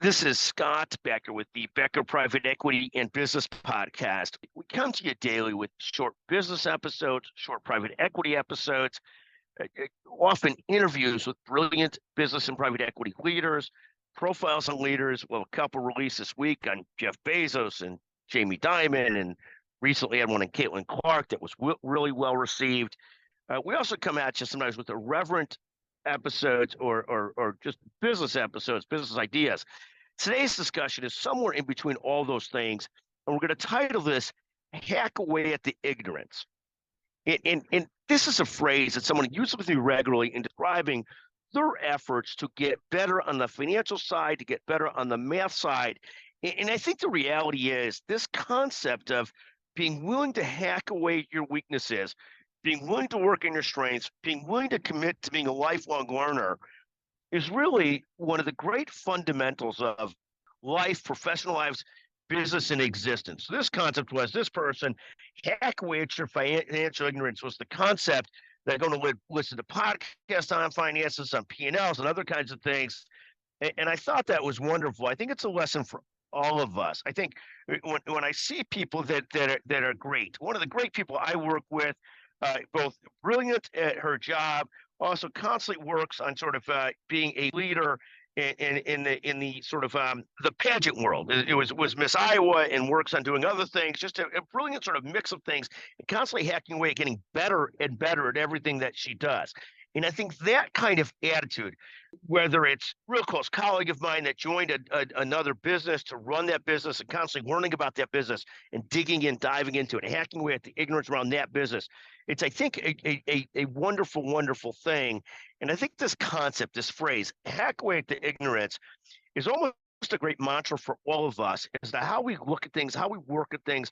This is Scott Becker with the Becker Private Equity and Business Podcast. We come to you daily with short business episodes, short private equity episodes, often interviews with brilliant business and private equity leaders, profiles on leaders. Well, a couple released this week on Jeff Bezos and Jamie Dimon, and recently had one on Caitlin Clark that was really well received. We also come at you sometimes with irreverent episodes or just business episodes, business ideas. Today's discussion is somewhere in between all those things, and we're going to title this Hack Away at the Ignorance. And this is a phrase that someone uses with me regularly in describing their efforts to get better on the financial side, to get better on the math side. And I think the reality is this concept of being willing to hack away your weaknesses, being willing to work in your strengths, being willing to commit to being a lifelong learner is really one of the great fundamentals of life, professional lives, business, and existence. So this concept was this person hack away at your financial ignorance was the concept. They're going to listen to podcasts on finances, on P&Ls, and other kinds of things. And I thought that was wonderful. I think it's a lesson for all of us. I think when I see people that are great, one of the great people I work with, both brilliant at her job, also constantly works on sort of being a leader in the sort of the pageant world. It was Miss Iowa and works on doing other things, just a brilliant sort of mix of things, and constantly hacking away, getting better and better at everything that she does. And I think that kind of attitude, whether it's a real close colleague of mine that joined another business to run that business and constantly learning about that business and digging in, diving into it, hacking away at the ignorance around that business, it's, I think, a wonderful, wonderful thing. And I think this concept, this phrase, hack away at the ignorance, is almost a great mantra for all of us as to how we look at things, how we work at things,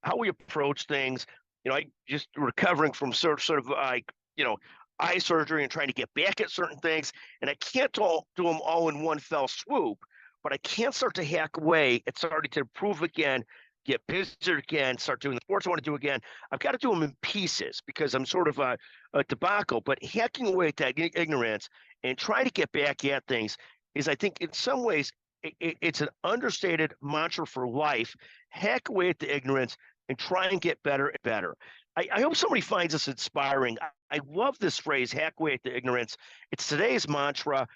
how we approach things. I just recovering from sort of like, eye surgery and trying to get back at certain things. And I can't do them all in one fell swoop, but I can start to hack away at starting to improve again, get busier again, start doing the sports I want to do again. I've got to do them in pieces because I'm sort of a debacle, but hacking away at that ignorance and trying to get back at things is, I think, in some ways, it's an understated mantra for life. Hack away at the ignorance and try and get better and better. I hope somebody finds this inspiring. I love this phrase, hack away at the ignorance. It's today's mantra.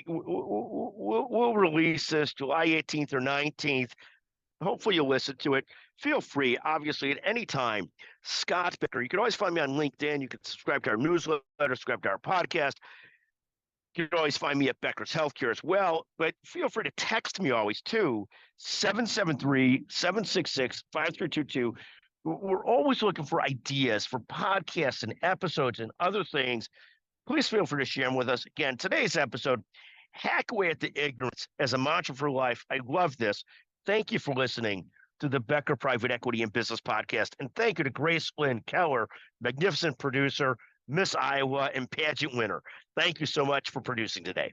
We'll release this July 18th or 19th. Hopefully you'll listen to it. Feel free, obviously, at any time. Scott Becker. You can always find me on LinkedIn. You can subscribe to our newsletter, subscribe to our podcast. You can always find me at Becker's Healthcare as well. But feel free to text me always, too, 773-766-5322. We're always looking for ideas for podcasts and episodes and other things. Please feel free to share them with us. Again, today's episode, hack away at the ignorance as a mantra for life. I love this. Thank you for listening to the Becker Private Equity and Business Podcast. And thank you to Grace Lynn Keller, magnificent producer, Miss Iowa, and pageant winner. Thank you so much for producing today.